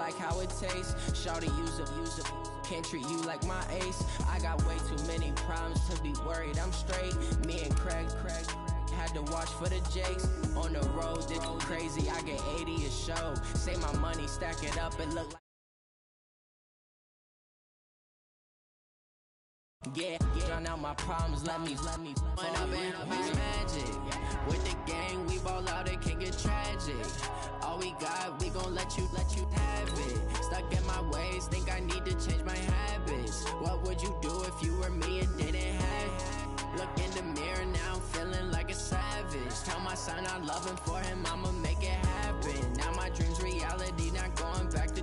like how it tastes. Shawty use up. Can't treat you like my ace. I got way too many problems to be worried I'm straight. Me and Craig had to watch for the Jakes. On the road, this crazy, I get 80 a show. Say my money, stack it up, and look like yeah, drown out my problems, let me When up in beach magic. With the gang, we ball out, it can get tragic. All we got, we gon' let you have it. Stuck in my ways, think I need to change my habits. What would you do if you were me and didn't have it? Look in the mirror, now I'm feeling like a savage. Tell my son I love him, for him I'ma make it happen. Now my dream's reality, not going back to.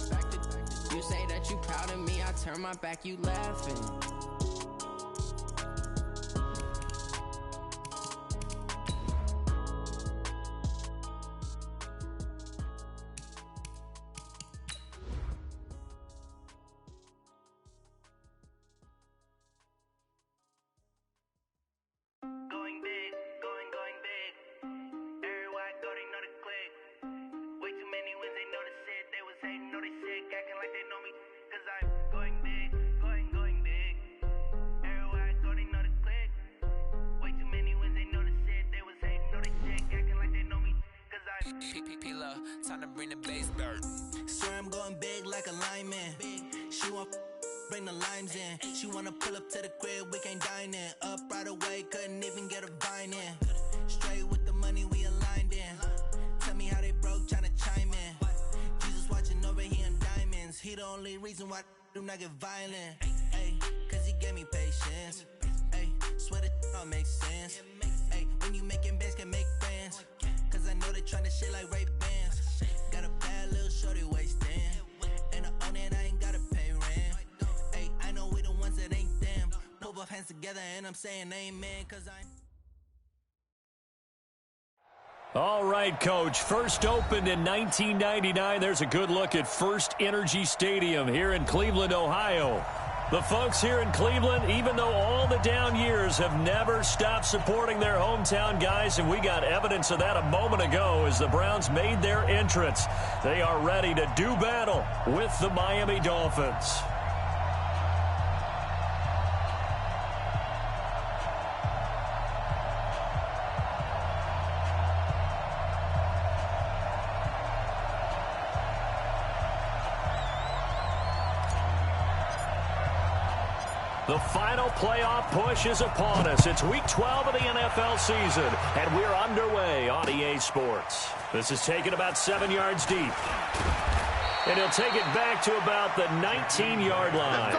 You say that you proud of me, I turn my back, you laughing. Time to bring the bass dirt. Swear I'm going big like a lineman. She want bring the limes in. She wanna pull up to the crib, we can't dine in. Up right away, couldn't even get a vine in. Straight with the money we aligned in. Tell me how they broke, tryna chime in. Jesus watching over here in diamonds. He the only reason why do not get violent. Ay, cause he gave me patience. Ay, swear that all makes sense. Ay, when you making bands can make friends. Cause I know they tryna shit like Ray Bans. Got a bad little shorty wasting. And I own it, I ain't gotta pay rent. Ay, I know we the ones that ain't them. Pull both hands together and I'm saying amen. Cause I... All right, Coach. First opened in 1999. There's a good look at First Energy Stadium here in Cleveland, Ohio. The folks here in Cleveland, even though all the down years, have never stopped supporting their hometown guys, and we got evidence of that a moment ago as the Browns made their entrance. They are ready to do battle with the Miami Dolphins. The final playoff push is upon us. It's Week 12 of the NFL season, and we're underway on EA Sports. This is taken about 7 yards deep. And he'll take it back to about the 19-yard line. The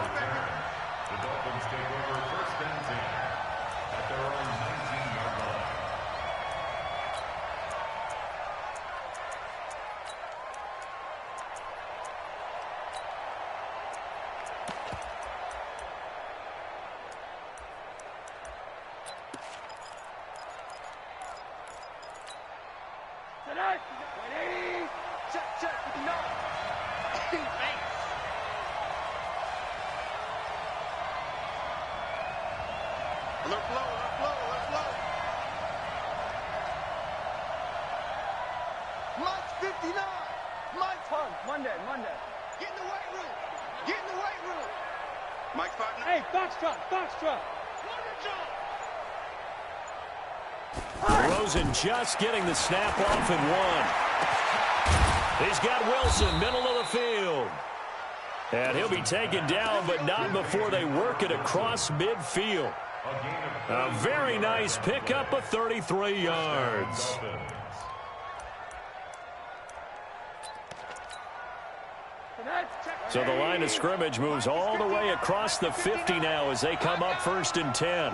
Dolphins take over first and 10 at their own 19-yard line. Tonight, 180. Check, no. Let flow. Mike's 59. Mike's hung. Monday. Get in the weight room. Mike's partner. Hey, Foxtrot. Rosen just getting the snap off and one. He's got Wilson, middle of the field. And he'll be taken down, but not before they work it across midfield. A very nice pickup of 33 yards. So the line of scrimmage moves all the way across the 50 now as they come up first and 10.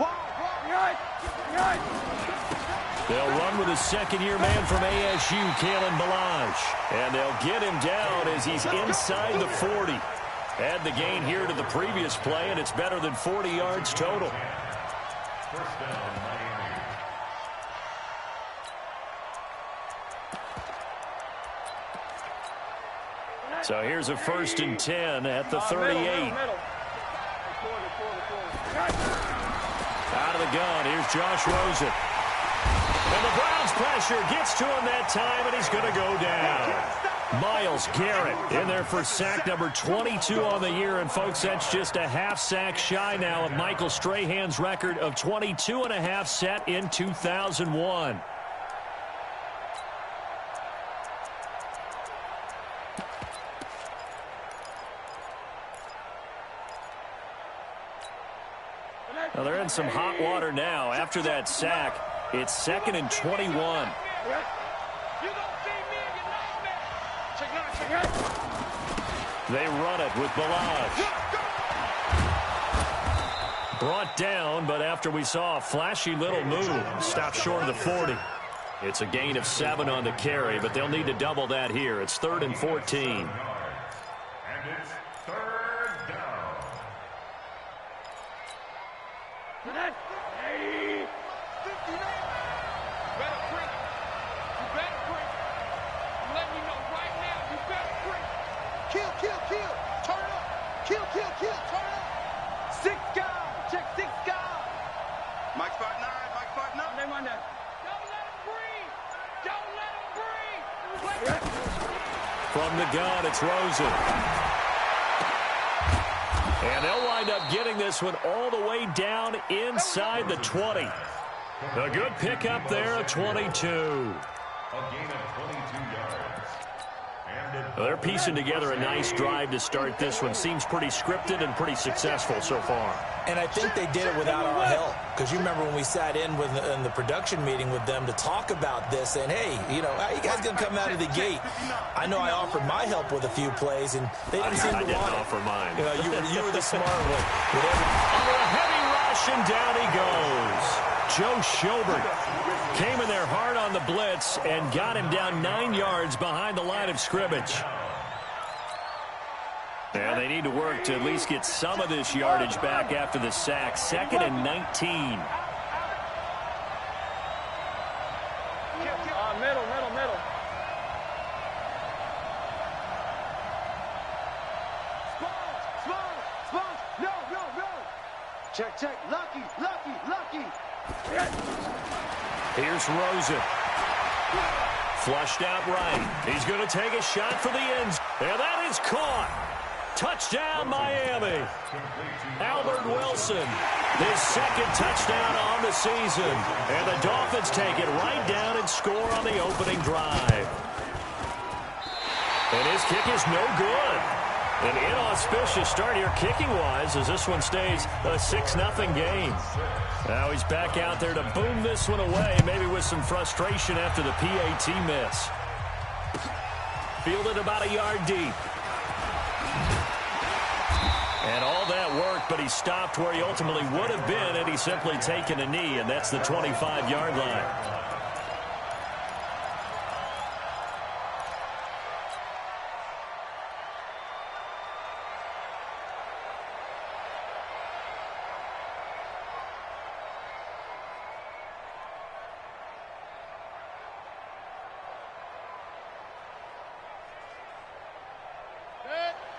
They'll run with a second-year man from ASU, Kalen Ballage. And they'll get him down as he's inside the 40. Add the gain here to the previous play, and it's better than 40 yards total. First down, Miami. So here's a first and 10 at the 38. Out of the gun, here's Josh Rosen. And the Browns pressure gets to him that time, and he's going to go down. Myles Garrett in there for sack number 22 on the year. And, folks, that's just a half sack shy now of Michael Strahan's record of 22.5 set in 2001. Well, they're in some hot water now. After that sack, it's 2nd and 21. They run it with Ballage. Brought down, but after we saw a flashy little move, stopped short of the 40. It's a gain of 7 on the carry, but they'll need to double that here. It's 3rd and 14. And it's 3rd down. From the gun, it's Rosen. And they'll wind up getting this one all the way down inside the 20. A good pickup there, a 22. A gain of 22 yards. Well, they're piecing together a nice drive to start this one. Seems pretty scripted and pretty successful so far. And I think they did it without our help. Because you remember when we sat in the production meeting with them to talk about this, and hey, you know, how you guys going to come out of the gate? I know I offered my help with a few plays, and they didn't seem to want it. I didn't offer mine. You know, you were the smart one. Under a heavy rush, and down he goes. Joe Schobert came in there hard on the blitz and got him down 9 yards behind the line of scrimmage. And they need to work to at least get some of this yardage back after the sack. 2nd and 19. Middle. Spons. No. Check. Lucky. Here's Rosen. Flushed out right. He's going to take a shot for the ends. And that is caught. Touchdown, Miami. Albert Wilson, his 2nd touchdown on the season. And the Dolphins take it right down and score on the opening drive. And his kick is no good. An inauspicious start here kicking-wise as this one stays a 6-0 game. Now he's back out there to boom this one away, maybe with some frustration after the PAT miss. Fielded about a yard deep. And all that worked, but he stopped where he ultimately would have been had he simply taken a knee, and that's the 25-yard line.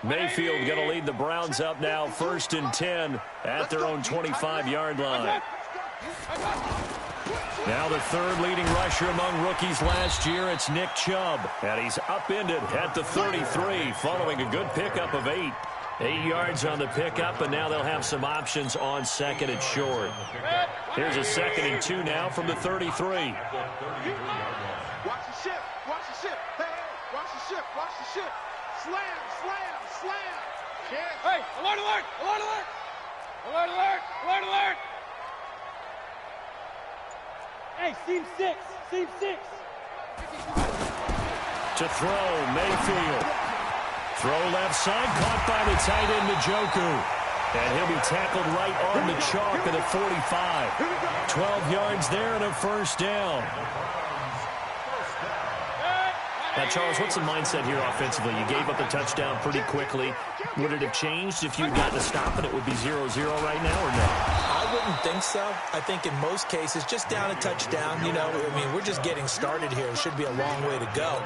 Mayfield going to lead the Browns up now, 1st and 10 at their own 25-yard line. Now the 3rd leading rusher among rookies last year, it's Nick Chubb. And he's upended at the 33 following a good pickup of 8. 8 yards on the pickup, and now they'll have some options on 2nd and short. Here's a 2nd and 2 now from the 33. Watch the ship. Hey, watch the ship. Slam. Hey, alert! Hey, seam 6. To throw, Mayfield. Throw left side, caught by the tight end, Njoku. And he'll be tackled right on the chalk at the 45. 12 yards there and a 1st down. Now, Charles, what's the mindset here offensively? You gave up a touchdown pretty quickly. Would it have changed if you'd gotten a stop and it would be 0-0 right now or no? I wouldn't think so. I think in most cases, just down a touchdown, you know, I mean, we're just getting started here. It should be a long way to go.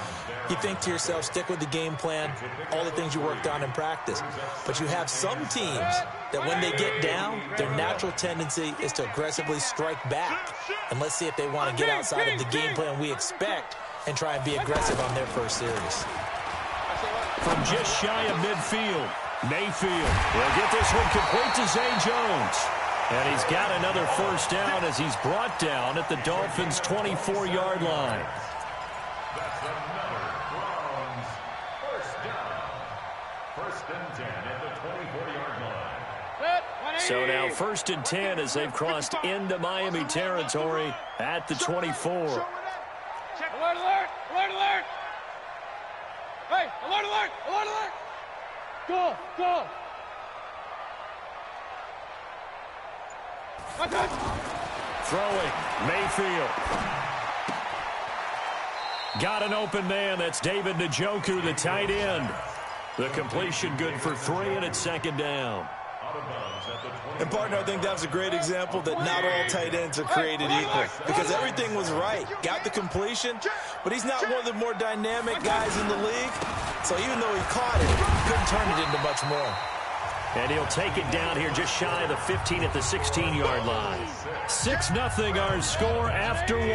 You think to yourself, stick with the game plan, all the things you worked on in practice. But you have some teams that when they get down, their natural tendency is to aggressively strike back. And let's see if they want to get outside of the game plan we expect and try and be aggressive on their first series. from just shy of midfield. Mayfield will get this one complete to Zay Jones. And he's got another first down as he's brought down at the Dolphins' 24-yard line. That's another Browns first down. First and 10 at the 24-yard line. So now first and 10 as they've crossed into Miami territory at the 24. Alert, alert! Alert, alert! Hey, alert, alert! Alert, alert! Go, go! Throwing, Mayfield. Got an open man. That's David Njoku, the tight end. The completion good for 3, and it's second down. And, partner, I think that was a great example that not all tight ends are created equal because everything was right. Got the completion, but he's not one of the more dynamic guys in the league. So even though he caught it, he couldn't turn it into much more. And he'll take it down here just shy of the 15 at the 16-yard line. 6-0 our score after 1.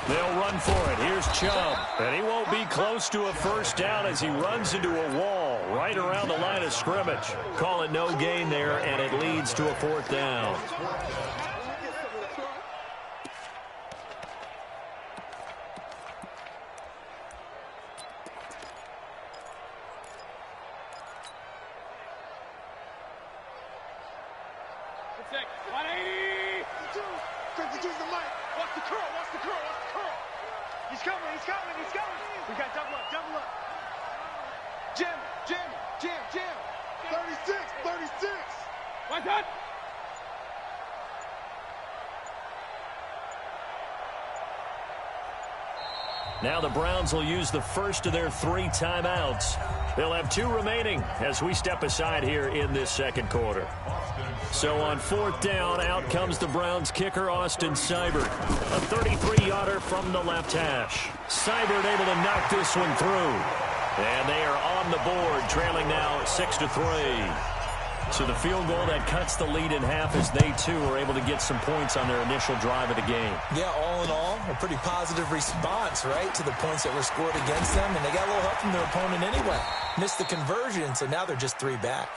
They'll run for it. Here's Chubb. And he won't be close to a first down as he runs into a wall right around the line of scrimmage. Call it no gain there, and it leads to a fourth down. Now the Browns will use the first of their 3 timeouts. They'll have 2 remaining as we step aside here in this second quarter. So on fourth down, out comes the Browns kicker, Austin Seibert. A 33-yarder from the left hash. Seibert able to knock this one through. And they are on the board, trailing now 6-3. So the field goal that cuts the lead in half as they, too, are able to get some points on their initial drive of the game. Yeah, all in all, a pretty positive response, right, to the points that were scored against them. And they got a little help from their opponent anyway. Missed the conversion, so now they're just 3 back.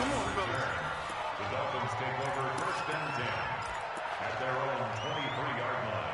The Dolphins take over first and 10 at their own 23-yard line.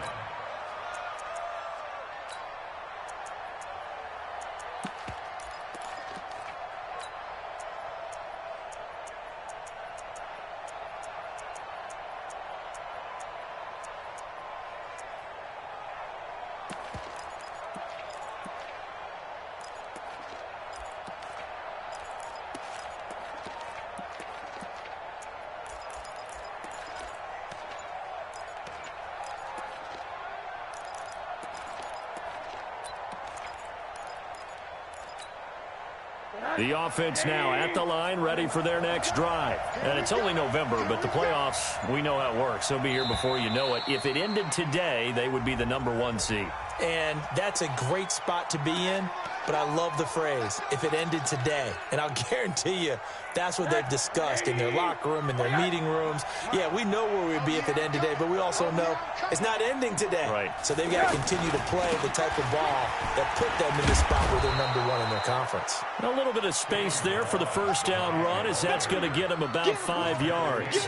The offense now at the line, ready for their next drive. And it's only November, but the playoffs, we know how it works. They'll be here before you know it. If it ended today, they would be the #1 seed. And that's a great spot to be in, but I love the phrase, if it ended today. And I'll guarantee you, that's what they've discussed in their locker room, in their meeting rooms. Yeah, we know where we'd be if it ended today, but we also know it's not ending today. Right. So they've got to continue to play the type of ball that put them in the spot where they're #1 in their conference. A little bit of space there for the first down run as that's going to get them about 5 yards.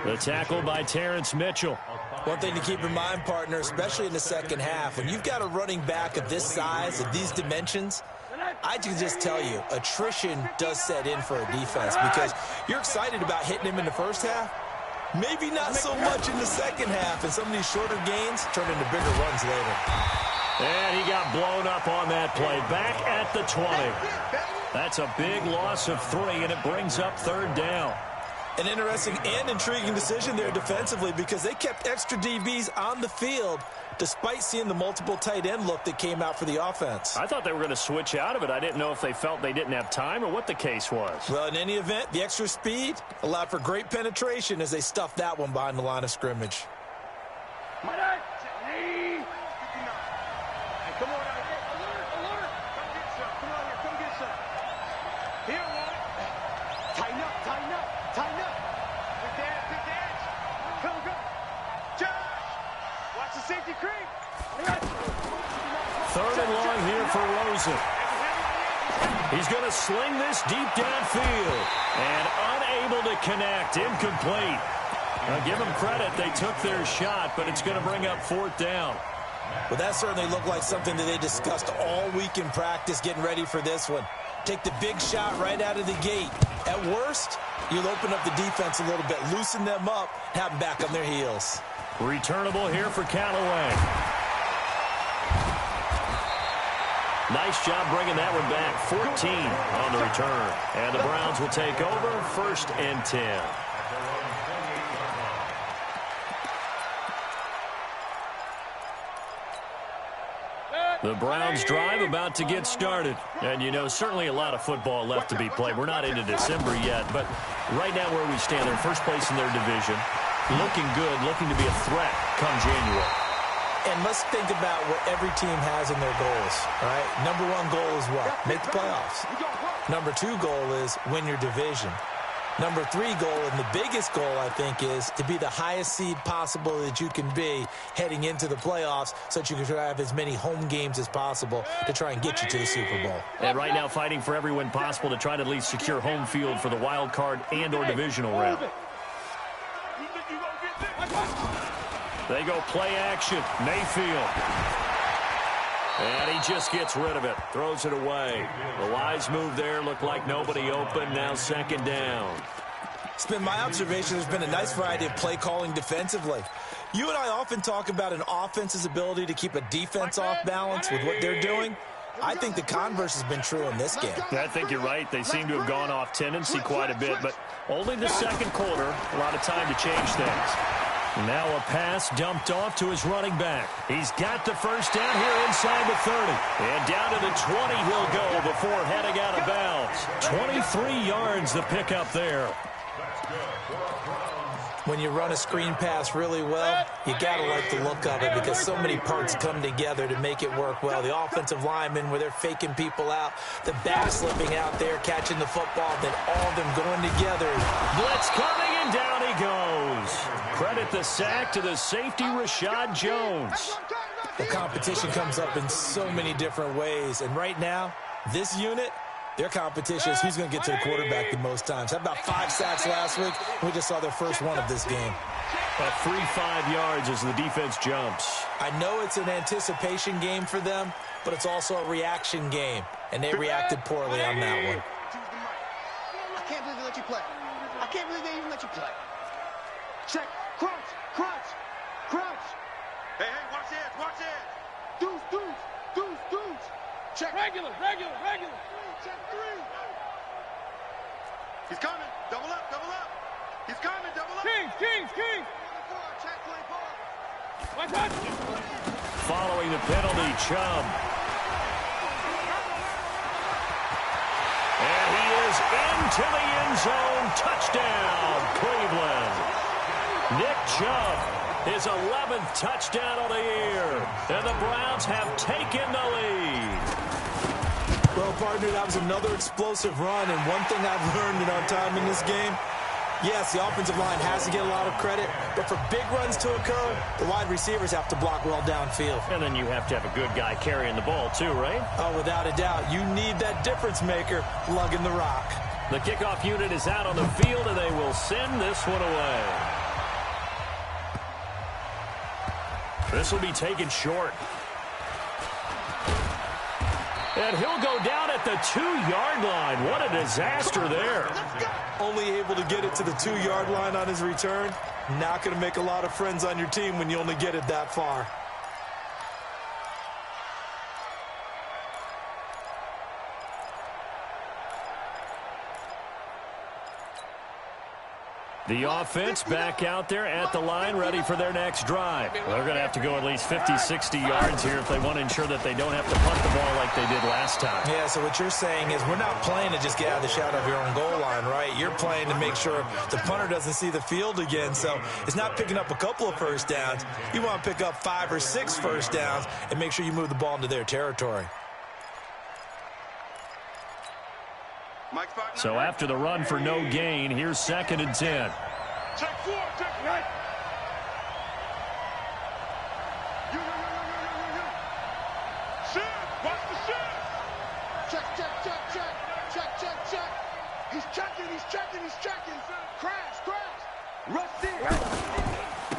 The tackle by Terrence Mitchell. One thing to keep in mind, partner, especially in the second half, when you've got a running back of this size, of these dimensions, I can just tell you, attrition does set in for a defense because you're excited about hitting him in the first half. Maybe not so much in the second half, and some of these shorter gains turn into bigger runs later. And he got blown up on that play. Back at the 20. That's a big loss of 3, and it brings up third down. An interesting and intriguing decision there defensively because they kept extra DBs on the field despite seeing the multiple tight end look that came out for the offense. I thought they were going to switch out of it. I didn't know if they felt they didn't have time or what the case was. Well, in any event, the extra speed allowed for great penetration as they stuffed that one behind the line of scrimmage. Third and long here for Rosen. He's going to sling this deep downfield. And unable to connect. Incomplete. Now, give them credit. They took their shot, but it's going to bring up 4th down. Well, that certainly looked like something that they discussed all week in practice, getting ready for this one. Take the big shot right out of the gate. At worst, you'll open up the defense a little bit, loosen them up, have them back on their heels. Returnable here for Callaway. Nice job bringing that one back. 14 on the return. And the Browns will take over 1st and 10. The Browns drive about to get started. And, you know, certainly a lot of football left to be played. We're not into December yet, but right now where we stand, they're in first place in their division. Looking good, looking to be a threat come January. And let's think about what every team has in their goals, all right? Number 1 goal is what? Make the playoffs. Number 2 goal is win your division. Number 3 goal, and the biggest goal, I think, is to be the highest seed possible that you can be heading into the playoffs so that you can have as many home games as possible to try and get you to the Super Bowl. And right now fighting for every win possible to try to at least secure home field for the wild card and or divisional round. They go play action. Mayfield. And he just gets rid of it. Throws it away. The wise move there. Looked like nobody open. Now 2nd down. It's been my observation there's been a nice variety of play calling defensively. You and I often talk about an offense's ability to keep a defense off balance with what they're doing. I think the converse has been true in this game. I think you're right. They seem to have gone off tendency quite a bit, but only the 2nd quarter. A lot of time to change things. Now a pass dumped off to his running back. He's got the 1st down here inside the 30. And down to the 20 he'll go before heading out of bounds. 23 yards the pickup there. When you run a screen pass really well, you got to like the look of it because so many parts come together to make it work well. The offensive linemen, where they're faking people out, the back slipping out there, catching the football, then all of them going together. Blitz coming, and down he goes. Credit the sack to the safety, Rashad Jones. The competition comes up in so many different ways, and right now, this unit, their competition is who's going to get to the quarterback the most times. How about 5 sacks last week? We just saw their first one of this game. A free 5 yards as the defense jumps. I know it's an anticipation game for them, but it's also a reaction game, and they reacted poorly on that one. I can't believe they let you play. I can't believe they even let you play. Check. Crunch. Crunch. Crunch. Hey, watch it. Watch it. Deuce, deuce. Deuce, deuce. Check. Regular. Check 3. He's coming. Double up. He's coming. Double up. Kings. 24. Check 24. Watch. Following the penalty, Chubb. And he is into the end zone. Touchdown, Cleveland. Nick Chubb, his 11th touchdown of the year. And the Browns have taken the lead. Well, partner, that was another explosive run, and one thing I've learned in our time in this game, yes, the offensive line has to get a lot of credit, but for big runs to occur, the wide receivers have to block well downfield. And then you have to have a good guy carrying the ball too, right? Oh, without a doubt. You need that difference maker lugging the rock. The kickoff unit is out on the field, and they will send this one away. This will be taken short. And he'll go down at the 2-yard line. What a disaster there. Only able to get it to the 2-yard line on his return. Not going to make a lot of friends on your team when you only get it that far. The offense back out there at the line, ready for their next drive. They're going to have to go at least 50, 60 yards here if they want to ensure that they don't have to punt the ball like they did last time. Yeah, so what you're saying is we're not playing to just get out of the shadow of your own goal line, right? You're playing to make sure the punter doesn't see the field again. So it's not picking up a couple of first downs. You want to pick up 5 or 6 first downs and make sure you move the ball into their territory. So after the run for no gain, here's 2nd and 10. Check 4, check right. shin. Watch the shin. Check, check, check, check. Check, check, check. He's checking, he's checking, he's checking. Crash, crash. Rush in.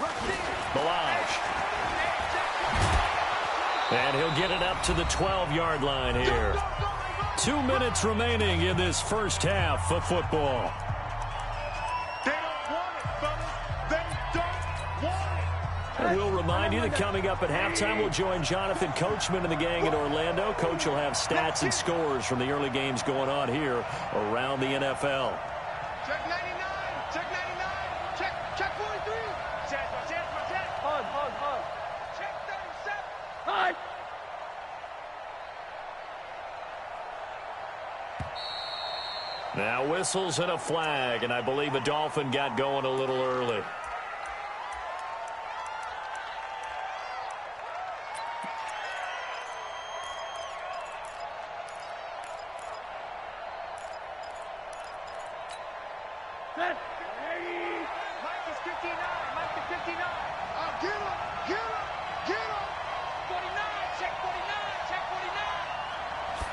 Rush in. Balaj. And he'll get it up to the 12-yard line here. 2 minutes remaining in this first half of football. They don't want it, fellas. They don't want it. And we'll remind you that coming up at halftime, we'll join Jonathan Coachman and the gang in Orlando. Coach will have stats and scores from the early games going on here around the NFL. Check 99. Check 99. Check 43. Check. Hug. Check 37. Hug. Now whistles and a flag, and I believe a Dolphin got going a little early. Mike is 59. Mike is 59. Get him. 49. Check 49. Check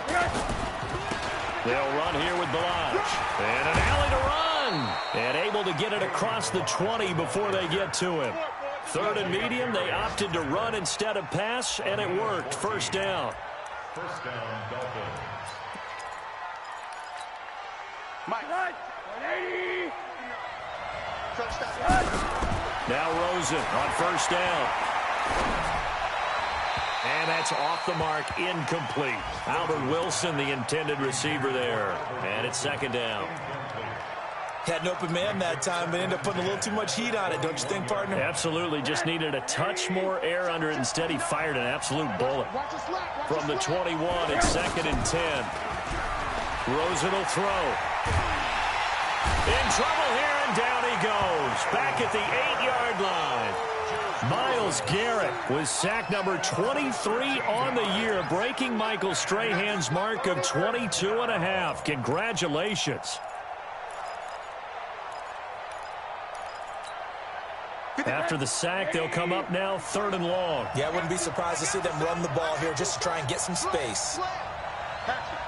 49. They'll run here with Balaj. And an alley to run. And able to get it across the 20 before they get to him. Third and medium, they opted to run instead of pass, and it worked. First down. First down, Dolphins. Mike. 180. Touchdown. Now Rosen on first down. And that's off the mark, incomplete. Albert Wilson, the intended receiver there. And it's second down. Had an open man that time, but ended up putting a little too much heat on it, don't you think, partner? Absolutely. Just needed a touch more air under it. Instead, he fired an absolute bullet. From the 21, it's second and 10. Rosen will throw. In trouble here, and down he goes. Back at the 8-yard line. Myles Garrett was sack number 23 on the year, breaking Michael Strahan's mark of 22.5. Congratulations. After the sack, they'll come up now third and long. Yeah, I wouldn't be surprised to see them run the ball here just to try and get some space. Hatchet.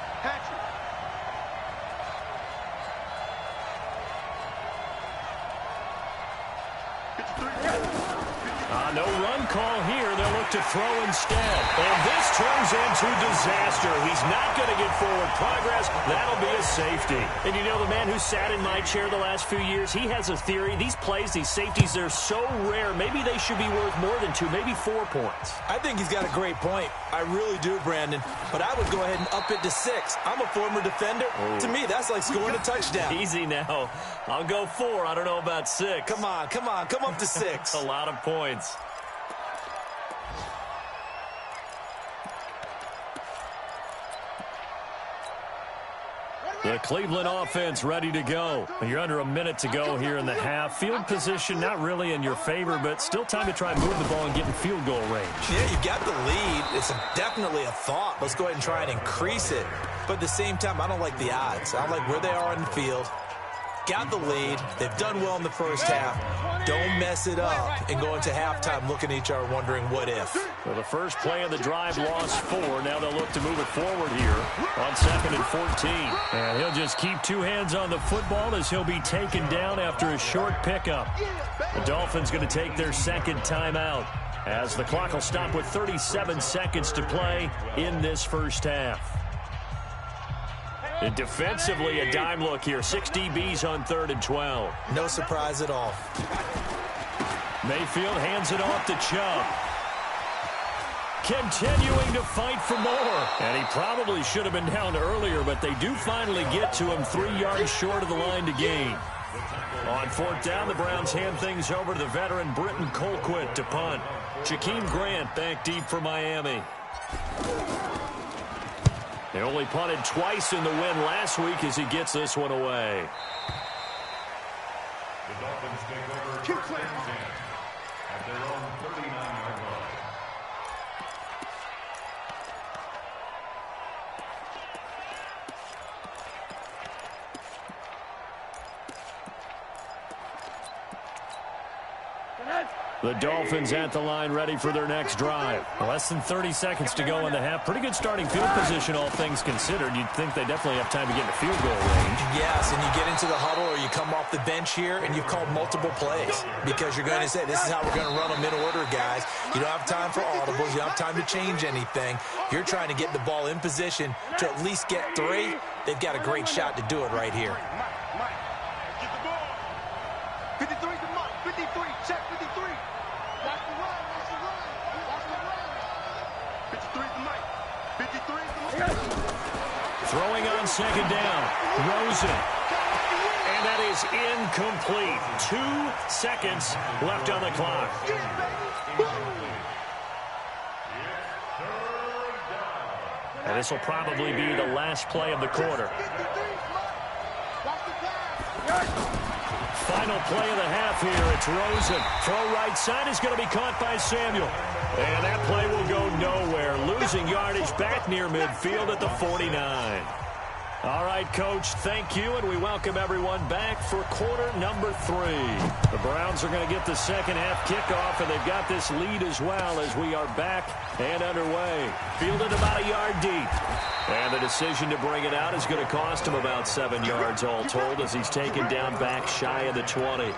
No run call here. They'll look to throw instead. And this turns into disaster. He's not going to get forward progress. That'll be a safety. And you know, the man who sat in my chair the last few years, he has a theory. These plays, these safeties, they're so rare. Maybe they should be worth more than 2, maybe 4 points. I think he's got a great point. I really do, Brandon. But I would go ahead and up it to 6. I'm a former defender. Oh. To me, that's like scoring a touchdown. Easy now. I'll go 4. I don't know about 6. Come on. Come up to 6. A lot of points. The Cleveland offense ready to go. You're under a minute to go here in the half. Field position not really in your favor, but still time to try and move the ball and get in field goal range. Yeah, you got the lead. It's definitely a thought. Let's go ahead and try and increase it. But at the same time, I don't like the odds. I don't like where they are on the field. Got the lead. They've done well in the first half. Don't mess it up and go into halftime looking at each other wondering what if. Well, the first play of the drive lost 4. Now they'll look to move it forward here on 2nd and 14. And he'll just keep 2 hands on the football as he'll be taken down after a short pickup. The Dolphins going to take their second timeout as the clock will stop with 37 seconds to play in this first half. And defensively, a dime look here. 6 DBs on 3rd and 12. No surprise at all. Mayfield hands it off to Chubb. Continuing to fight for more. And he probably should have been down earlier, but they do finally get to him 3 yards short of the line to gain. On 4th down, the Browns hand things over to the veteran Britton Colquitt to punt. Jakeem Grant back deep for Miami. They only punted twice in the win last week as he gets this one away. The Dolphins take over first and 10 at their own 39-yard line. The Dolphins at the line, ready for their next drive. Less than 30 seconds to go in the half. Pretty good starting field position, all things considered. You'd think they definitely have time to get into field goal range. Yes, and you get into the huddle or you come off the bench here and you've called multiple plays because you're going to say, this is how we're going to run them in order, guys. You don't have time for audibles. You don't have time to change anything. You're trying to get the ball in position to at least get 3. They've got a great shot to do it right here. Mike, get the ball. 53 to Mike. 53. Check 53. Watch the run. Watch the run. Watch the run. 53 to Mike. 53 to Mike. Throwing on second down. Rosen. And that is incomplete. 2 seconds left on the clock. And this will probably be the last play of the quarter. Final play of the half here. It's Rosen. Throw right side is going to be caught by Samuel. And that play will go nowhere. Losing yardage back near midfield at the 49. All right, Coach, thank you, and we welcome everyone back for quarter number 3. The Browns are going to get the second half kickoff, and they've got this lead as well as we are back and underway. Fielded about a yard deep. And the decision to bring it out is going to cost him about 7 yards all told as he's taken down back shy of the 20.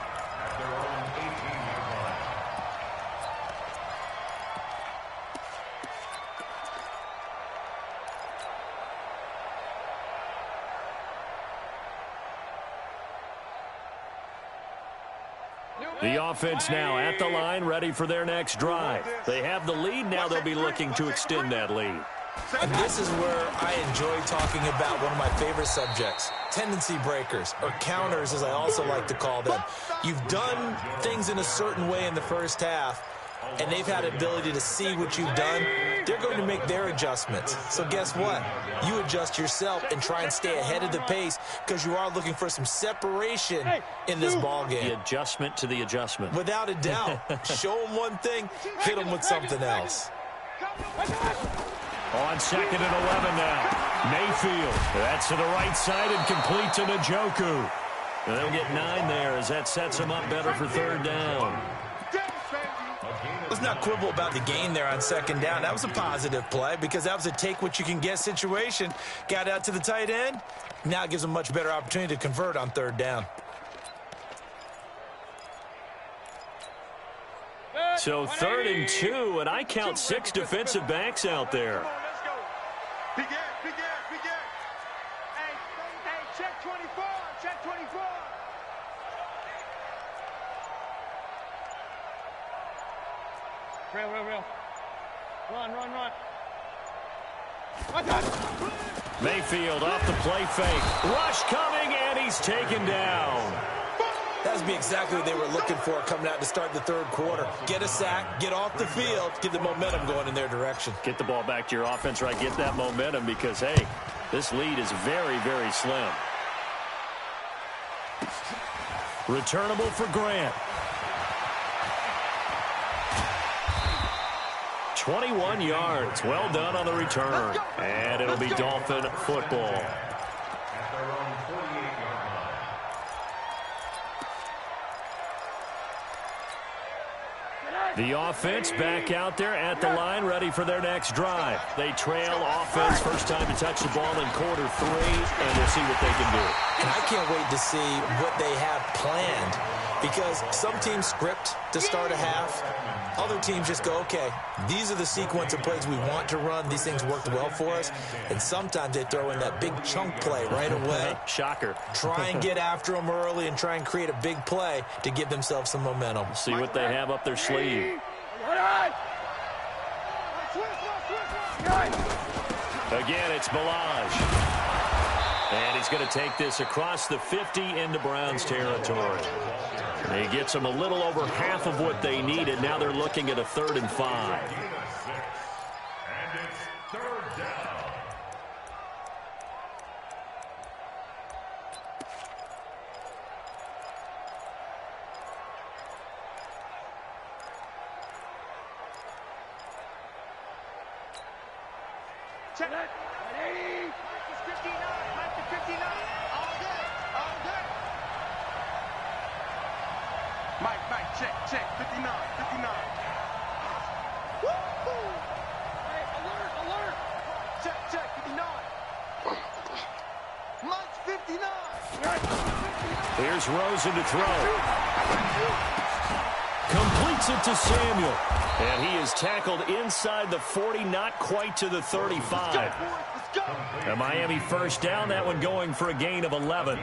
The offense now at the line, ready for their next drive. They have the lead. Now they'll be looking to extend that lead. And this is where I enjoy talking about one of my favorite subjects, tendency breakers, or counters as I also like to call them. You've done things in a certain way in the first half, and they've had the ability to see what you've done. They're going to make their adjustments. So guess what? You adjust yourself and try and stay ahead of the pace because you are looking for some separation in this ball game. The adjustment to the adjustment. Without a doubt. Show them one thing, hit them with something else. On second and 11 now. Mayfield. That's to the right side and complete to Njoku. And they'll get 9 there as that sets them up better for third down. Let's not quibble about the gain there on second down. That was a positive play because that was a take-what-you-can-get situation. Got out to the tight end. Now it gives them a much better opportunity to convert on third down. So 3rd and 2, and I count 6 defensive backs out there. Begin. Hey, check 24. Check 24. Real. Run. Mayfield off the play fake. Rush coming, and he's taken down. That would be exactly what they were looking for coming out to start the third quarter. Get a sack, get off the field, get the momentum going in their direction. Get the ball back to your offense, right? Get that momentum because, hey, this lead is very, very slim. Returnable for Grant. 21 yards. Well done on the return. And it'll be Dolphin football. The offense back out there at the line, ready for their next drive. They trail offense, first time to touch the ball in quarter 3, and we'll see what they can do. And I can't wait to see what they have planned because some teams script to start a half. Other teams just go, okay, these are the sequence of plays we want to run. These things worked well for us. And sometimes they throw in that big chunk play right away. Shocker. Try and get after them early and try and create a big play to give themselves some momentum. See what they have up their sleeve. Again, it's Ballage. And he's going to take this across the 50 into Browns territory. And he gets them a little over half of what they needed. Now they're looking at a 3rd and 5. And it's 3rd down. Check it. 80. It's 59. Mike to 59. All good. Mike, check, 59, 59. Woo-hoo! Hey, alert! Check, 59. Lunch 59. Here's Rosen to throw. Completes it to Samuel. And he is tackled inside the 40, not quite to the 35. Let's go. A Miami first down, that one going for a gain of 11.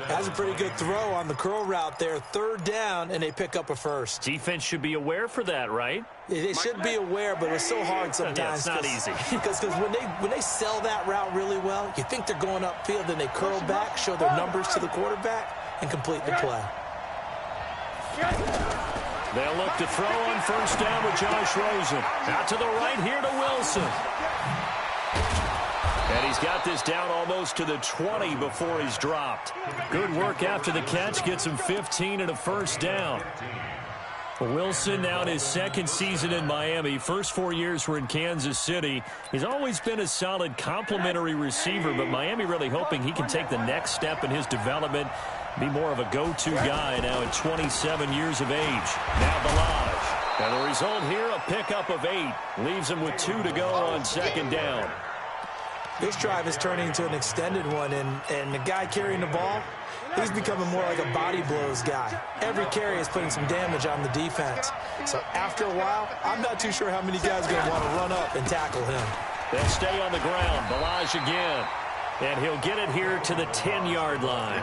That's a pretty good throw on the curl route there. Third down, and they pick up a first. Defense should be aware for that, right? They should be aware, but it's so hard sometimes. Yeah, it's not easy. Because when they sell that route really well, you think they're going upfield, then they curl back, show their numbers to the quarterback, and complete the play. They'll look to throw on first down with Josh Rosen. Out to the right here to Wilson. And he's got this down almost to the 20 before he's dropped. Good work after the catch. Gets him 15 and a first down. Wilson now in his second season in Miami. First 4 years were in Kansas City. He's always been a solid complementary receiver, but Miami really hoping he can take the next step in his development, be more of a go-to guy now at 27 years of age. Now Ballage. And the result here, a pickup of 8. Leaves him with 2 to go on second down. This drive is turning into an extended one, and the guy carrying the ball, he's becoming more like a body blows guy. Every carry is putting some damage on the defense. So after a while, I'm not too sure how many guys are going to want to run up and tackle him. They'll stay on the ground. Ballage again. And he'll get it here to the 10-yard line.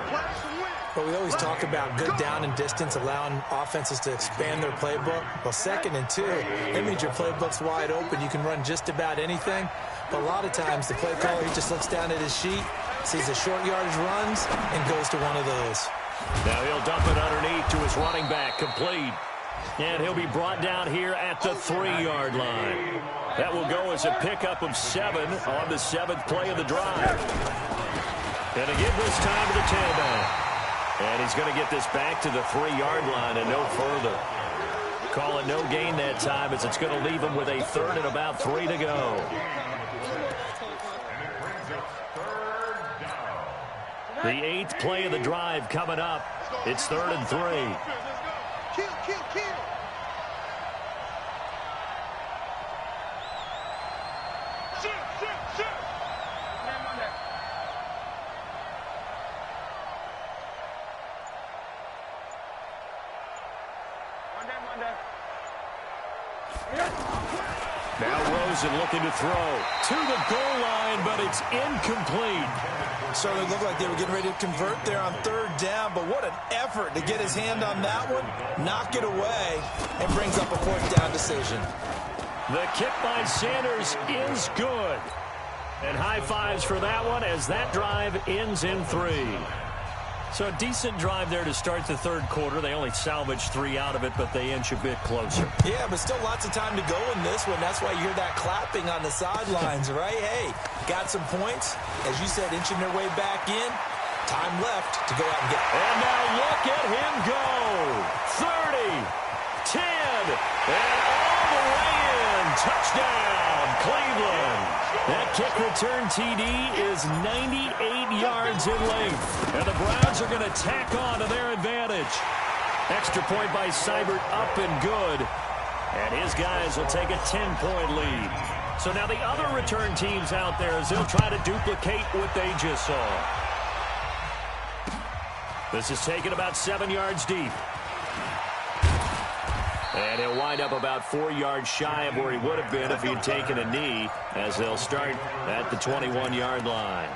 But we always talk about good down and distance, allowing offenses to expand their playbook. Well, 2nd and 2, that means your playbook's wide open. You can run just about anything. But a lot of times, the play caller, he just looks down at his sheet, sees the short yardage runs, and goes to one of those. Now he'll dump it underneath to his running back, complete. And he'll be brought down here at the 3-yard line. That will go as a pickup of 7 on the 7th play of the drive. And again this time to the tailback. And he's going to get this back to the 3-yard line and no further. Call it no gain that time as it's going to leave him with a 3rd and about 3 to go. The 8th play of the drive coming up. It's 3rd and 3. Kill. Shoot. Now Rosen looking to throw to the goal line, but it's incomplete. Certainly looked like they were getting ready to convert there on 3rd down, but what an effort to get his hand on that one, knock it away, and brings up a 4th down decision. The kick by Sanders is good. And high fives for that one as that drive ends in 3. So a decent drive there to start the 3rd quarter. They only salvaged 3 out of it, but they inch a bit closer. Yeah, but still lots of time to go in this one. That's why you hear that clapping on the sidelines, right? Hey, got some points. As you said, inching their way back in. Time left to go out and get it. And now look at him go. 30, 10, and all the way in. Touchdown, Cleveland. That kick return TD is 98 yards in length. And the Browns are going to tack on to their advantage. Extra point by Seibert up and good. And his guys will take a 10-point lead. So now the other return teams out there as they'll try to duplicate what they just saw. This is taken about 7 yards deep. And he'll wind up about 4 yards shy of where he would have been if he had taken a knee, as they'll start at the 21-yard line.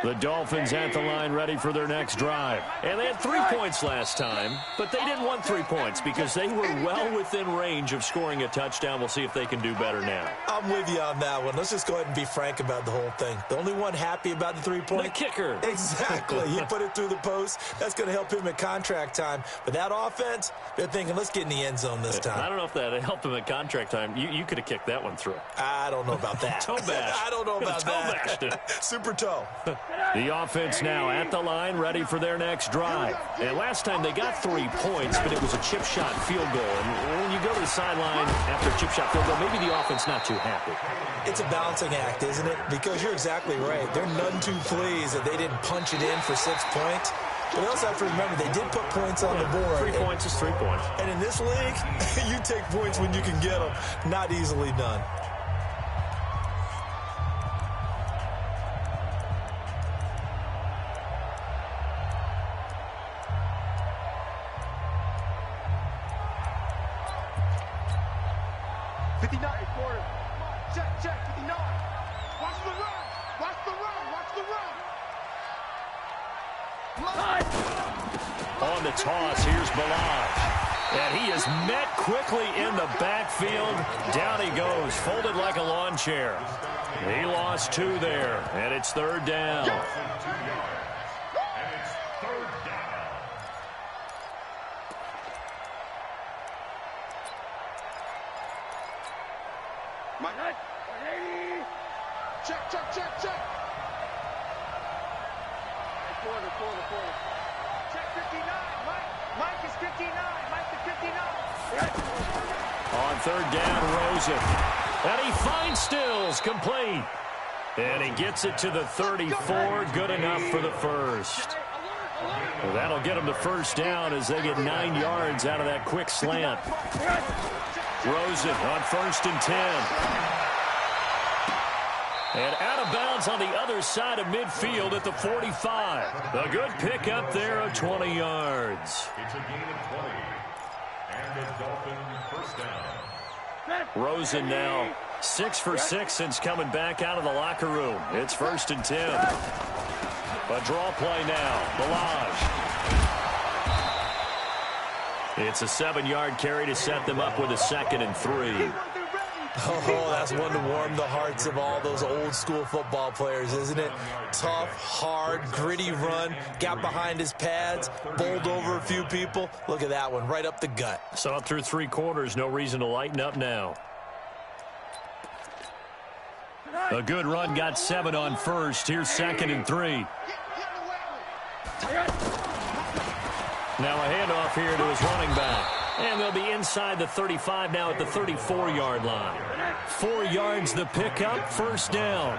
The Dolphins at the line ready for their next drive. And they had 3 points last time, but they didn't want 3 points because they were well within range of scoring a touchdown. We'll see if they can do better now. I'm with you on that one. Let's just go ahead and be frank about the whole thing. The only one happy about the 3-point. The kicker. Exactly. He put it through the post. That's going to help him at contract time. But that offense, they're thinking, let's get in the end zone this time. I don't know if that helped him at contract time. You could have kicked that one through. I don't know about that. Toe bash. I don't know about that. Super toe. The offense now at the line, ready for their next drive. And last time they got 3 points, but it was a chip shot field goal. And when you go to the sideline after a chip shot field goal, maybe the offense not too happy. It's a balancing act, isn't it? Because you're exactly right. They're none too pleased that they didn't punch it in for 6 points. But they also have to remember they did put points on the board. 3 points is 3 points. And in this league, you take points when you can get them. Not easily done. Check, 59. Watch the run. Watch the run. Watch the run. On the toss, here's Balaj. And he is met quickly in the backfield. Down he goes, folded like a lawn chair. He lost 2 there, and it's 3rd down. Check. Quarter. Check 59. Mike is 59. Mike is 59. On 3rd down, Rosen. And he finds Stills, complete. And he gets it to the 34, good enough for the first. Well, that'll get him the 1st down as they get 9 yards out of that quick slant. Rosen on 1st and 10. And out of bounds on the other side of midfield at the 45. A good pickup there of 20 yards. It's a gain of 20. And the Dolphin 1st down. Rosen now 6 for 6 since coming back out of the locker room. It's 1st and 10. A draw play now. Balaj. It's a 7-yard carry to set them up with a 2nd and 3. Oh, that's one to warm the hearts of all those old school football players, isn't it? Tough, hard, gritty run, got behind his pads, bowled over a few people. Look at that one, right up the gut. So up through 3 quarters, no reason to lighten up now. A good run, got 7 on 1st. Here's 2nd and 3. Now a handoff here to his running back. And they'll be inside the 35 now at the 34-yard line. 4 yards the pickup, 1st down.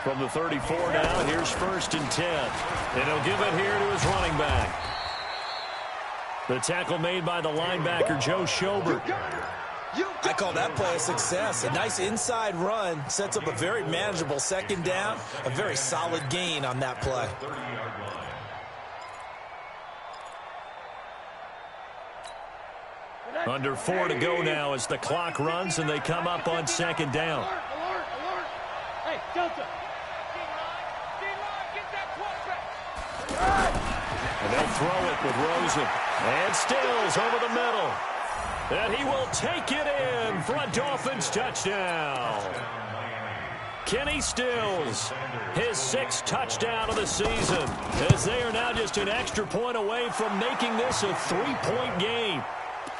From the 34 now, here's 1st and 10. And he'll give it here to his running back. The tackle made by the linebacker, Joe Schobert. I call that play a success. A nice inside run sets up a very manageable 2nd down. A very solid gain on that play. Under 4 to go now as the clock runs and they come up on 2nd down. Hey, Delta. Get that quarterback. And they'll throw it with Rosen. And Stills over the middle. And he will take it in for a Dolphins touchdown. Kenny Stills, his 6th touchdown of the season, as they are now just an extra point away from making this a 3-point game.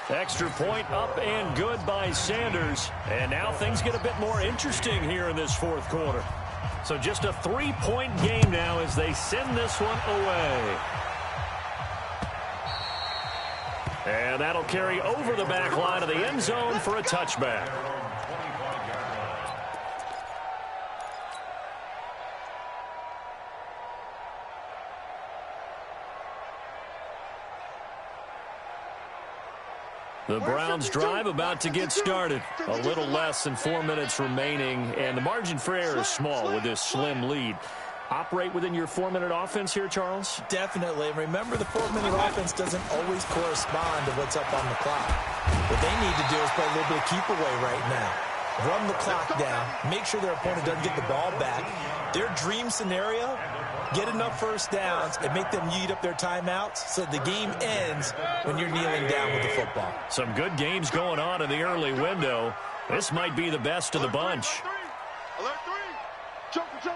Extra point up and good by Sanders. And now things get a bit more interesting here in this 4th quarter. So just a 3-point game now as they send this one away. And that'll carry over the back line of the end zone for a touchback. The Browns drive about to get started. A little less than 4 minutes remaining, and the margin for error is small with this slim lead. Operate within your 4-minute offense here, Charles? Definitely. And remember, the 4-minute offense doesn't always correspond to what's up on the clock. What they need to do is play a little bit of keep away right now. Run the clock down. Make sure their opponent doesn't get the ball back. Their dream scenario, get enough 1st downs and make them eat up their timeouts so the game ends when you're kneeling down with the football. Some good games going on in the early window. This might be the best of the bunch. Alert 3. Joker.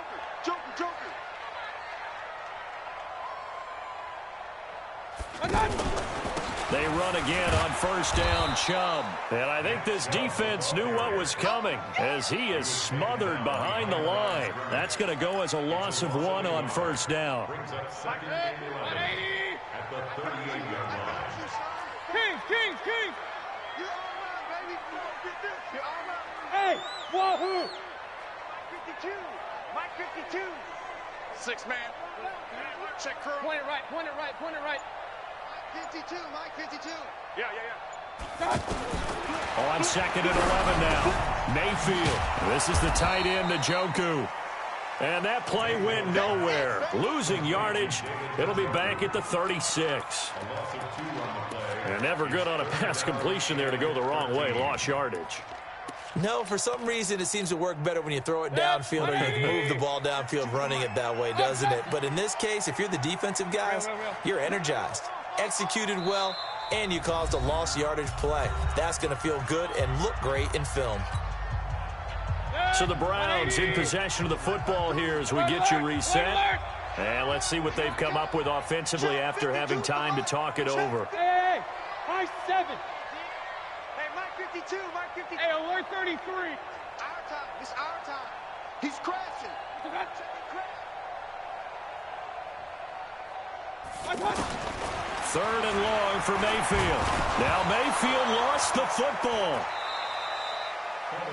They run again on first down, Chubb. And I think this defense knew what was coming as he is smothered behind the line. That's going to go as a loss of 1 on first down. Brings up second and 11 at the 38-yard line. Kings! You're all right, baby. You're all right. Hey, wahoo! Mike 52. 6-man. Check curl. Point it right. 52, Mike 52. Yeah. On second and 11 now. Mayfield. This is the tight end, Njoku. And that play went nowhere. Losing yardage. It'll be back at the 36. And never good on a pass completion there to go the wrong way. Lost yardage. No, for some reason it seems to work better when you throw it downfield or you move the ball downfield running it that way, doesn't it? But in this case, if you're the defensive guys, you're energized, executed well, and you caused a lost yardage play. That's going to feel good and look great in film. So the Browns in possession of the football here as we get you reset. And let's see what they've come up with offensively after having time to talk it over. Hey, high 7. Hey, Mike 52. Hey, alert 33. Our time. It's our time. He's crashing. Third and long for Mayfield. Now Mayfield lost the football.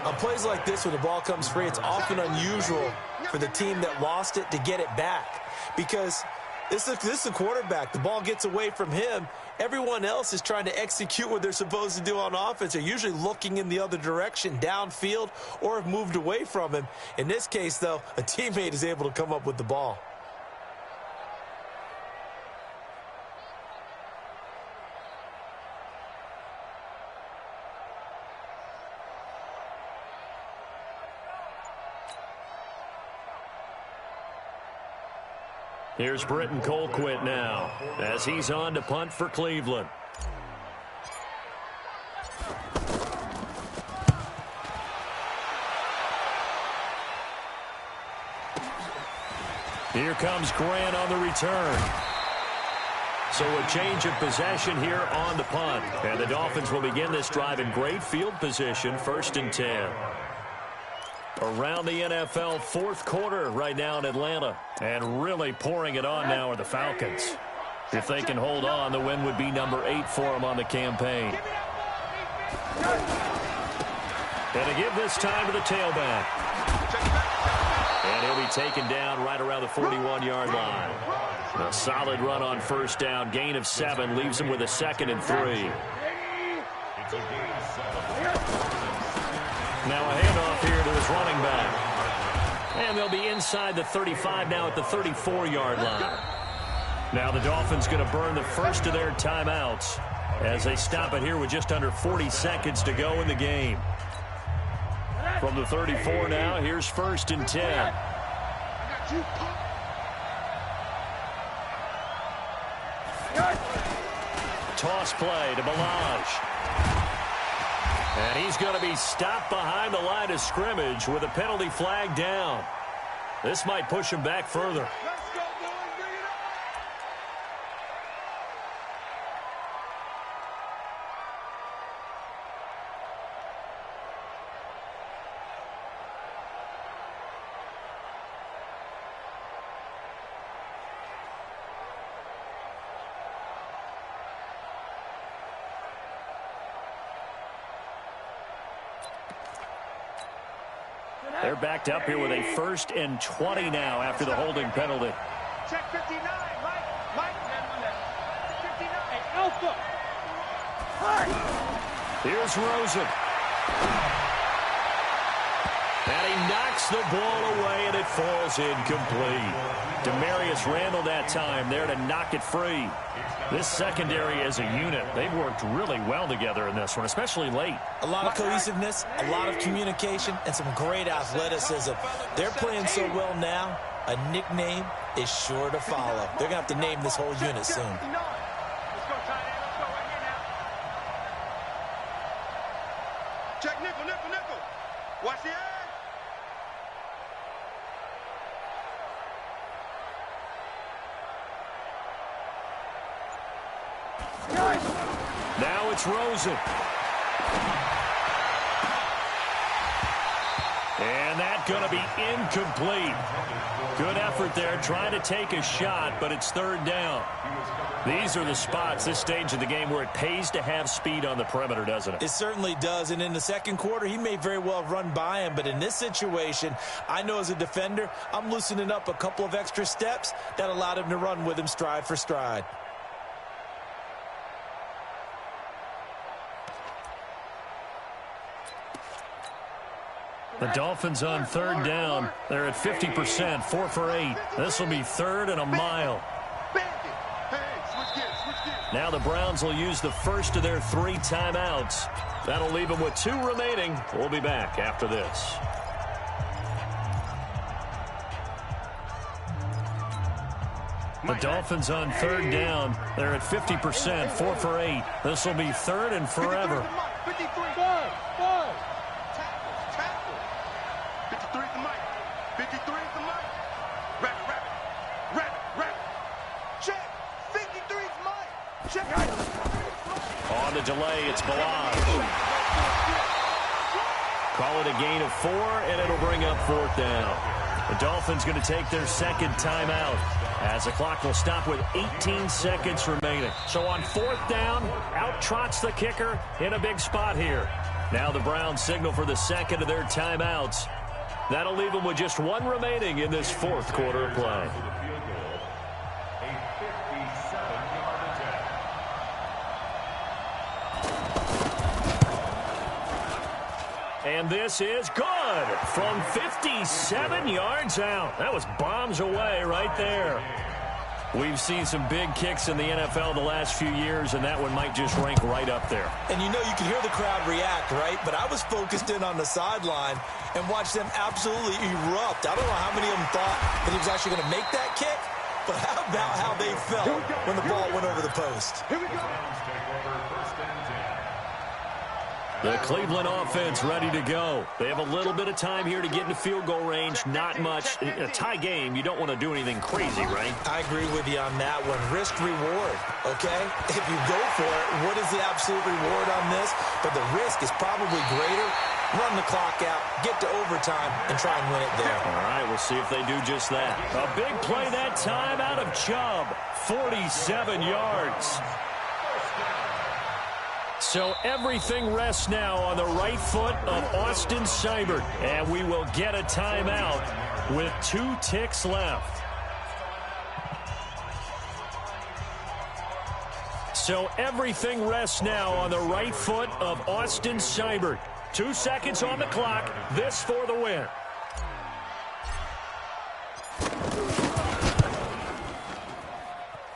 On plays like this, when the ball comes free, it's often unusual for the team that lost it to get it back. Because this is the quarterback. The ball gets away from him. Everyone else is trying to execute what they're supposed to do on offense. They're usually looking in the other direction, downfield, or have moved away from him. In this case, though, a teammate is able to come up with the ball. Here's Britton Colquitt now as he's on to punt for Cleveland. Here comes Grant on the return. So a change of possession here on the punt. And the Dolphins will begin this drive in great field position, 1st and 10. Around the NFL, 4th quarter right now in Atlanta. And really pouring it on now are the Falcons. If they can hold on, the win would be number 8 for them on the campaign. And to give this time to the tailback. And he'll be taken down right around the 41-yard line. A solid run on first down. Gain of 7 leaves him with a 2nd and 3. It's a gain of 7. Now a handoff here to his running back. And they'll be inside the 35 now at the 34-yard line. Now the Dolphins going to burn the first of their timeouts as they stop it here with just under 40 seconds to go in the game. From the 34 now, here's 1st and 10. Toss play to Ballage. And he's going to be stopped behind the line of scrimmage with a penalty flag down. This might push him back further. They're backed up here with a 1st and 20 now after the holding penalty. Check 59, Mike. 59, Alpha. Here's Rosen. And he knocks the ball away, and it falls incomplete. Demarius Randall that time there to knock it free. This secondary as a unit, they've worked really well together in this one, especially late. A lot of cohesiveness, a lot of communication, and some great athleticism. They're playing so well now, a nickname is sure to follow. They're going to have to name this whole unit soon. Let's go, tight end. Let's go right here now. Check nickel. Watch the edge. it's Rosen. And that's going to be incomplete. Good effort there, trying to take a shot, but it's third down. These are the spots, this stage of the game, where it pays to have speed on the perimeter, doesn't it? It certainly does, and in the second quarter, he may very well run by him, but in this situation, I know as a defender, I'm loosening up a couple of extra steps that allowed him to run with him stride for stride. The Dolphins on third down. They're at 50%, 4 for 8. This will be third and a mile. Now the Browns will use the first of their 3 timeouts. That'll leave them with 2 remaining. We'll be back after this. The Dolphins on third down. They're at 50%, 4 for 8. This will be third and forever. 53's Mike. Check. On the delay, it's Balazs. Call it a gain of 4, and it'll bring up fourth down. The Dolphins going to take their second timeout as the clock will stop with 18 seconds remaining. So on fourth down, out trots the kicker in a big spot here. Now the Browns signal for the second of their timeouts. That'll leave them with just 1 remaining in this fourth quarter of play. And this is good from 57 yards out. That was bombs away right there. We've seen some big kicks in the NFL the last few years, and that one might just rank right up there. And you know, you can hear the crowd react, right? But I was focused in on the sideline and watched them absolutely erupt. I don't know how many of them thought that he was actually going to make that kick, but how about how they felt when the ball went over the post? Here we go. The Cleveland offense ready to go. They have a little bit of time here to get into field goal range. Not much. In a tie game, you don't want to do anything crazy, right? I agree with you on that one. Risk reward, okay? If you go for it, what is the absolute reward on this? But the risk is probably greater. Run the clock out, get to overtime, and try and win it there. All right, we'll see if they do just that. A big play that time out of Chubb. 47 yards. So everything rests now on the right foot of Austin Seibert. And we will get a timeout with 2 ticks left. So everything rests now on the right foot of Austin Seibert. 2 seconds on the clock. This for the win.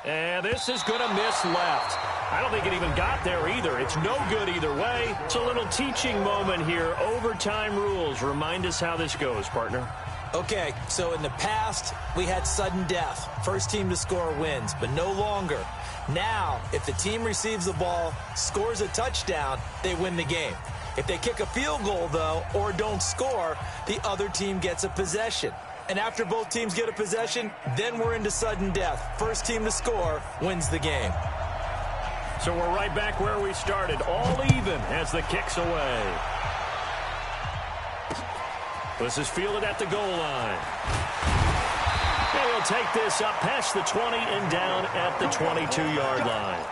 And this is going to miss left. I don't think it even got there either. It's no good either way. It's a little teaching moment here. Overtime rules. Remind us how this goes, partner. Okay, so in the past, we had sudden death. First team to score wins, but no longer. Now, if the team receives the ball, scores a touchdown, they win the game. If they kick a field goal, though, or don't score, the other team gets a possession. And after both teams get a possession, then we're into sudden death. First team to score wins the game. So we're right back where we started, all even as the kick's away. This is fielded at the goal line. And we'll take this up past the 20 and down at the 22-yard line.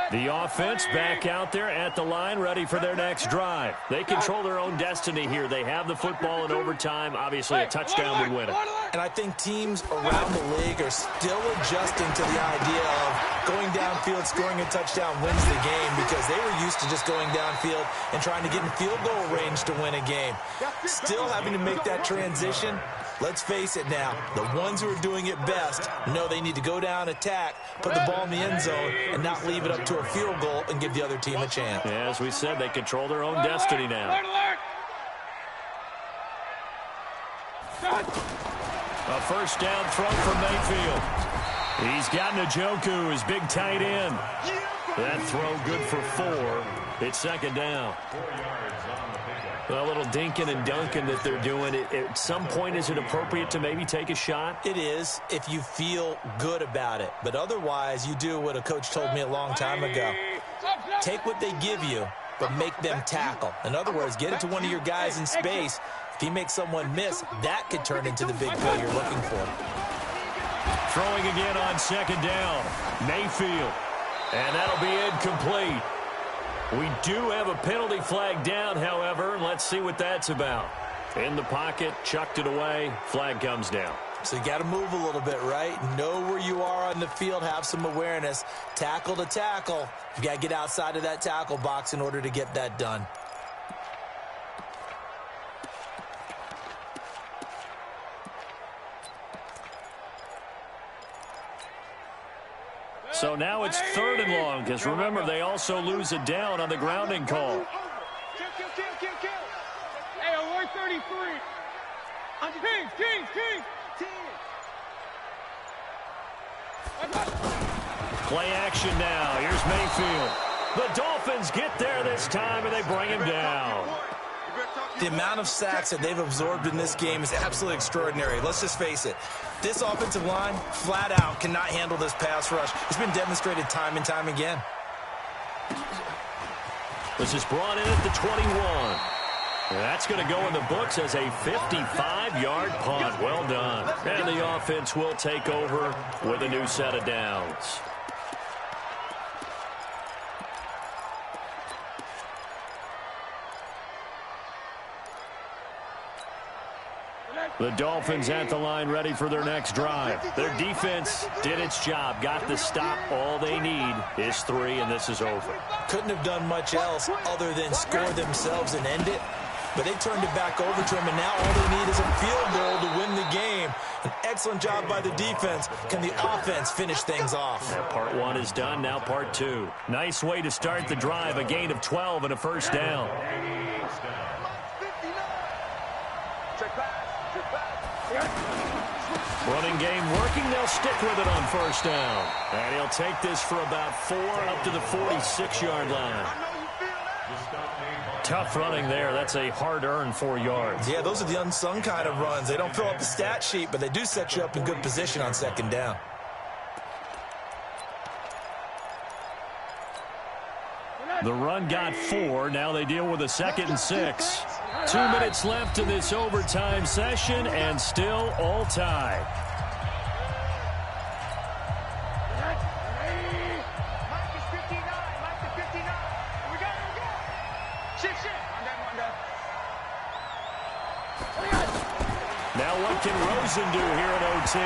The offense back out there at the line, ready for their next drive. They control their own destiny here. They have the football in overtime. Obviously, a touchdown would win it. And I think teams around the league are still adjusting to the idea of going downfield, scoring a touchdown wins the game, because they were used to just going downfield and trying to get in field goal range to win a game. Still having to make that transition. Let's face it now, the ones who are doing it best know they need to go down, attack, put the ball in the end zone, and not leave it up to a field goal and give the other team a chance. Yeah, as we said, they control their own destiny now. A first down throw from Mayfield. He's got Njoku, his big tight end. That throw good for 4. It's second down. 4 yards on the pickup. A little dinking and dunking that they're doing. At some point, is it appropriate to maybe take a shot? It is if you feel good about it. But otherwise, you do what a coach told me a long time ago. Take what they give you, but make them tackle. In other words, get it to one of your guys in space. If he makes someone miss, that could turn into the big play you're looking for. Throwing again on second down. Mayfield. And that'll be incomplete. We do have a penalty flag down, however, and let's see what that's about. In the pocket, chucked it away, flag comes down. So you got to move a little bit, right? Know where you are on the field, have some awareness. Tackle to tackle. You got to get outside of that tackle box in order to get that done. So now it's 3rd and long, because remember, they also lose it down on the grounding call. Hey, alert 33. King. Play action now. Here's Mayfield. The Dolphins get there this time, and they bring him down. The amount of sacks that they've absorbed in this game is absolutely extraordinary. Let's just face it. This offensive line, flat out, cannot handle this pass rush. It's been demonstrated time and time again. This is brought in at the 21. That's going to go in the books as a 55-yard punt. Well done. And the offense will take over with a new set of downs. The Dolphins at the line ready for their next drive. Their defense did its job, got the stop. All they need is 3, and this is over. Couldn't have done much else other than score themselves and end it. But they turned it back over to him, and now all they need is a field goal to win the game. An excellent job by the defense. Can the offense finish things off? Now part 1 is done, now part 2. Nice way to start the drive, a gain of 12 and a first down. Running game working, they'll stick with it on first down. And he'll take this for about 4 up to the 46-yard line. Tough running there. That's a hard-earned 4 yards. Yeah, those are the unsung kind of runs. They don't fill up the stat sheet, but they do set you up in good position on second down. The run got 4. Now they deal with a 2nd and 6. 2 minutes left in this overtime session, and still all tied. Now what can Rosen do here in OT?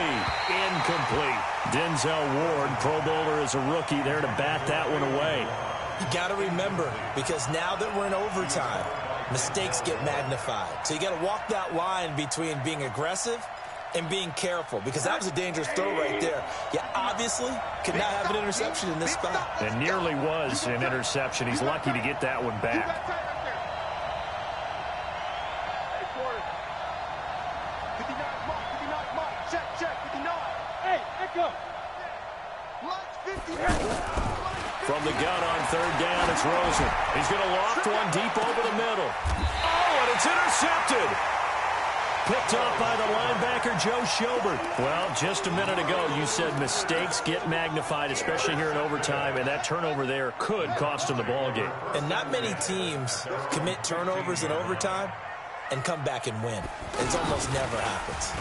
Incomplete. Denzel Ward, Pro Bowler as a rookie, there to bat that one away. You got to remember, because now that we're in overtime, mistakes get magnified. So you got to walk that line between being aggressive and being careful, because that was a dangerous throw right there. You obviously could not have an interception in this spot. And nearly was an interception. He's lucky to get that one back. From the gun on third down, it's Rosen. He's going to loft one deep over the middle. Oh, and it's intercepted. Picked off by the linebacker, Joe Schobert. Well, just a minute ago, you said mistakes get magnified, especially here in overtime, and that turnover there could cost him the ball game. And not many teams commit turnovers in overtime and come back and win. It almost never happens.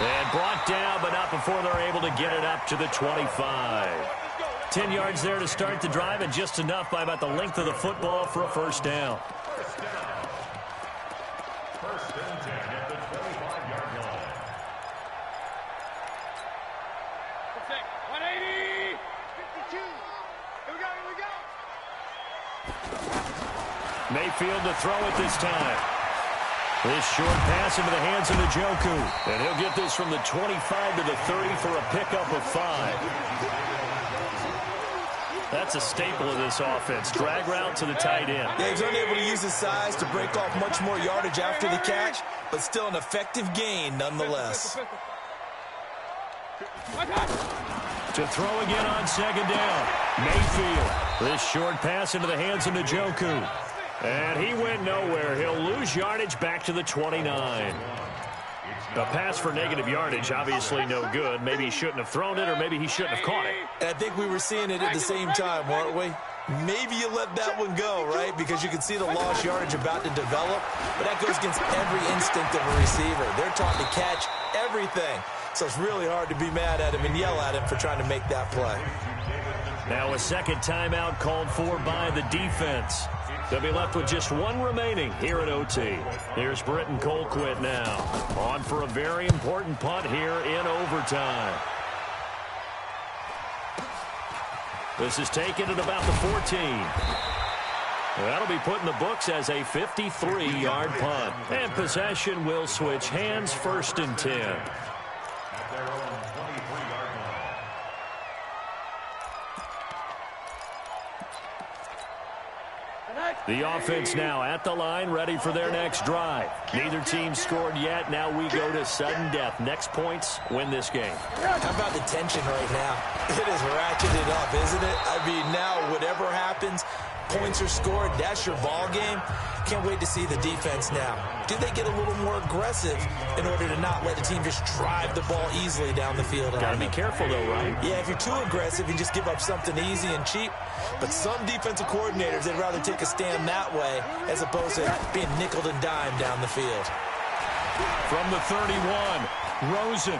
And brought down, but not before they're able to get it up to the 25. 10 yards there to start the drive, and just enough by about the length of the football for a first down. First and 10 at the 25-yard line. 180! 52! Here we go! Mayfield to throw it this time. This short pass into the hands of Njoku. And he'll get this from the 25 to the 30 for a pickup of 5. That's a staple of this offense. Drag route to the tight end. Yeah, he's unable to use his size to break off much more yardage after the catch, but still an effective gain nonetheless. To throw again on second down. Mayfield. This short pass into the hands of Njoku. And he went nowhere. He'll lose yardage back to the 29. A pass for negative yardage, obviously no good. Maybe he shouldn't have thrown it, or maybe he shouldn't have caught it. And I think we were seeing it at the same time, weren't we? Maybe you let that one go, right? Because you can see the lost yardage about to develop. But that goes against every instinct of a receiver. They're taught to catch everything. So it's really hard to be mad at him and yell at him for trying to make that play. Now a second timeout called for by the defense. They'll be left with just one remaining here at OT. Here's Britton Colquitt now. On for a very important punt here in overtime. This is taken at about the 14. That'll be put in the books as a 53-yard punt. And possession will switch hands, 1st and 10. The offense now at the line, ready for their next drive. Neither team scored yet. Now we go to sudden death. Next points win this game. How about the tension right now? It is ratcheted up, isn't it? I mean, now whatever happens, points are scored, that's your ball game. Can't wait to see the defense now. Do they get a little more aggressive in order to not let the team just drive the ball easily down the field? Got to be careful, though, right? Yeah, if you're too aggressive, you just give up something easy and cheap. But some defensive coordinators, they'd rather take a stand that way as opposed to being nickeled and dimed down the field. From the 31, Rosen.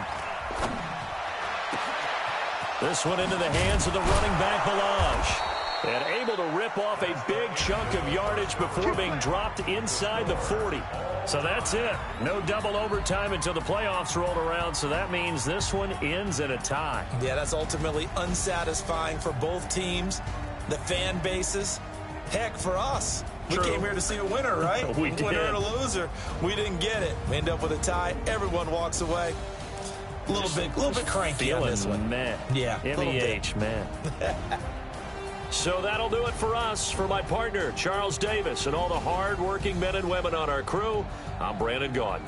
This one into the hands of the running back, Ballage. And able to rip off a big chunk of yardage before being dropped inside the 40. So that's it. No double overtime until the playoffs rolled around, so that means this one ends in a tie. Yeah, that's ultimately unsatisfying for both teams, the fan bases. Heck, for us. True. We came here to see a winner, right? We did. Winner and a loser. We didn't get it. We end up with a tie. Everyone walks away. A little bit cranky on this one. Man. Yeah, MEH, man. So that'll do it for us. For my partner, Charles Davis, and all the hard-working men and women on our crew, I'm Brandon Gaudin.